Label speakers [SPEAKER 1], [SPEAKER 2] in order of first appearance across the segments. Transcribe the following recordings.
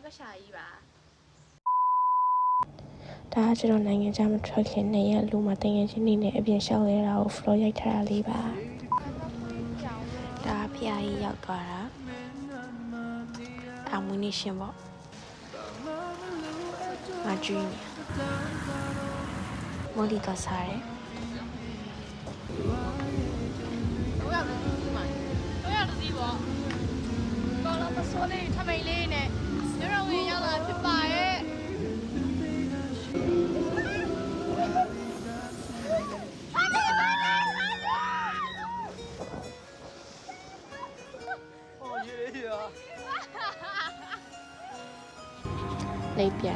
[SPEAKER 1] ကရှာကြီးပါ
[SPEAKER 2] ဒါကကျွန်တော်နိုင်ငံခြားမထွက်ခင်2ရက်လူမှာတင်ငယ်ချင်းနေနဲ့အပြင်လျှောက်လဲတာကို floor ရိုက်ထားတာလေးပါဒါဖျားကြီးရောက်သွားတာအမွေးနေရှင်ပေါ့မကျွေးနေမော်လီတော့စားတယ်
[SPEAKER 1] တော့ရလို့ဒီမှာတော့ရလို့ဒီပေါ့တော့လာမစိုးလေးထမိန်လေးနဲ့ညရဝင်ရောက်လာဖြစ်ပါရဲ့
[SPEAKER 2] လိုက်ပြ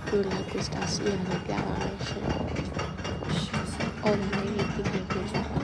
[SPEAKER 2] ဒူလာကစတာစီရလိုက်ပြပါမယ်ရှင်။အော်လေးလေးပြပြကြပါ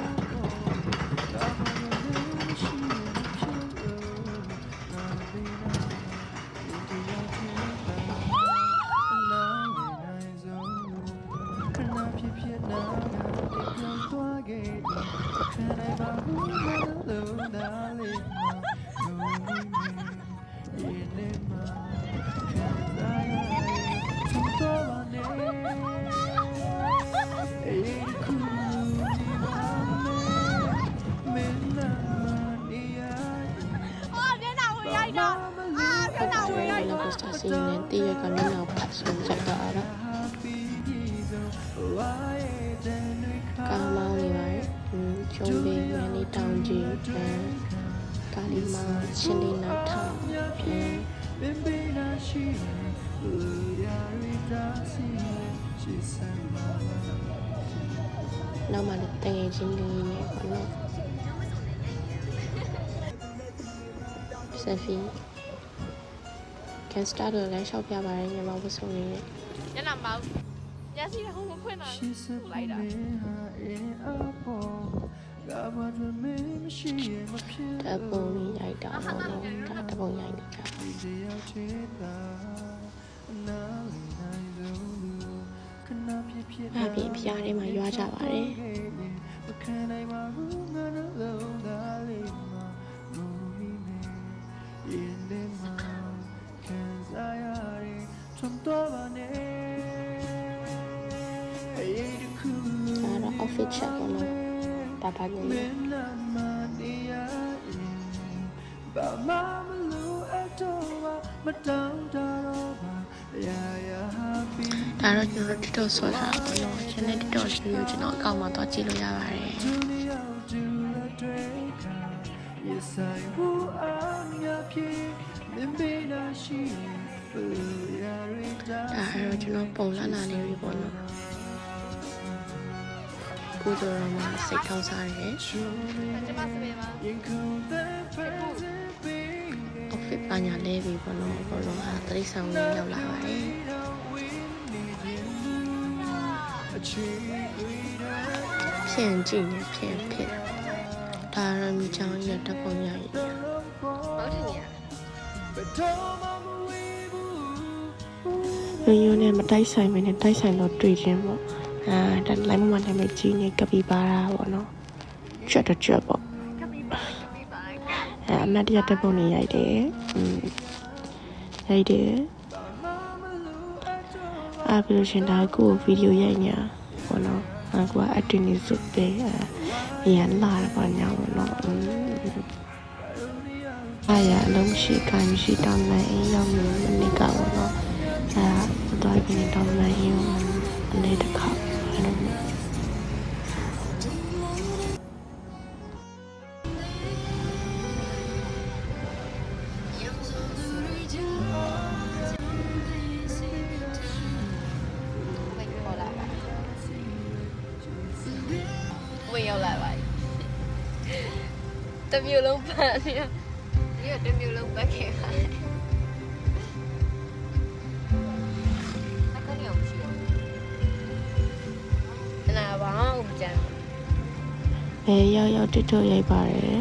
[SPEAKER 2] စီနဲ့တည့်ရကမျက်နှာဖတ်ဆုံးချက်တာလားကာမောင်းနေပါကျုံးလေးမန်လေးတောင်ကြီးကာလီမာချင်းလေးနောက်ထောင်နောက်မှလည်းတငယ်ချင်းလေးနဲ့ပေါ့နော်ဆက်ဖီကန်စတာတော့လည်းရှောက်ပြပါတယ်ညီမဝတ်စုံလေးနဲ့
[SPEAKER 1] ညနာမောက်ညစီတော့မခွင့်တော့လိုက်တာ
[SPEAKER 2] တပုံကြီးရိုက်တာပေါ့နော်ဒါတပုံရိုက်နေတာအပြင်ဖျားထဲမှာရွာကြပါတယ်outfit check ပေါ့နော်ဒါပါနေတယ်ဒါတော့ကျွန်တော်TikTok ဆော့တာပေါ့နော် channel TikTok ရှင်ကိုကျွန်တော်အကောင့်မှာသွားကြည့်လို့ရပါတယ်ဒါအဲ့တော့ကျွန်တော်ပုံလာလာလေးတွေပေါ့နော်ကိုကျော်ရမှာစိတ်ထောက်စားတယ်outfit ပါညာလဲပြီပေါ့နော်ဘောလုံးဟာတရိတ်ဆောင်လေးရောက်လာပါတယ်ဖြန့်ကြည့်နေဖြန့်ဒါရမီချောင်းရဲ့တပ်ပုံရည်
[SPEAKER 1] ဟုတ်တယ်ညာ
[SPEAKER 2] ရိုးနဲ့မတိုက်ဆိုင်မနဲ့တိုက်ဆိုင်တော့တွေ့ချင်းပေါ့ဒါလိုက်မနာမည်ကြီးနေကပီပါတာပေါ့နော်ကျွတ်ပေါ့အမတ်တရတပ်ပုံနေရိုက်တယ်ရိုက်တယ်ပြီးလို့ရှင်ဒါကိုဗီဒီယိုရိုက်ညာပေါ့နော်ကိုကအတင်းနေစုပဲအရန်လာတယ်ပေါ့ညာပေါ့နော်အားရအလုံးရှိကမ်းရှိတောင်းနိုင်အိမ်ရောက်နေမနေ့ကပေါ့နော်တော့ဒီတောင်းနိုင်ရုံအနေတစ်ခါအဲ့လို
[SPEAKER 1] ဝင်ရောက်လာပါတမျိုးလုံးပတ်နေရတမျိုးလုံးပတ်ခဲ့ပါ
[SPEAKER 2] ရောက်TikTok ရိုက်ပါတယ်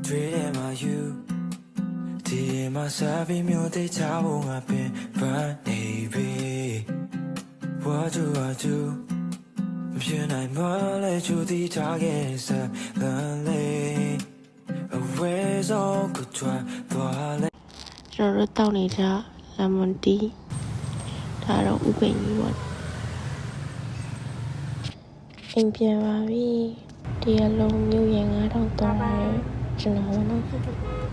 [SPEAKER 2] တွေ့တယ်မှာ you ဒီမှာစားပြီးမျိုးတိတ်ချဖို့ငါပင် fun baby what do I do
[SPEAKER 3] ဖြစ်နိုင်မလဲချူတီထားခဲ့စလမ်းလေးအဝဲဆုံးကိုကြွားသွားလဲ
[SPEAKER 2] ကျွန်တော်တို့တောက်နေကြ lemon tea ဒါတော့ဥပိန်ကြီးပေါ့အိမ်ပြန်ပါပြီဒီအလုံးမျိုးရင်9300ကျွန်တော်နော်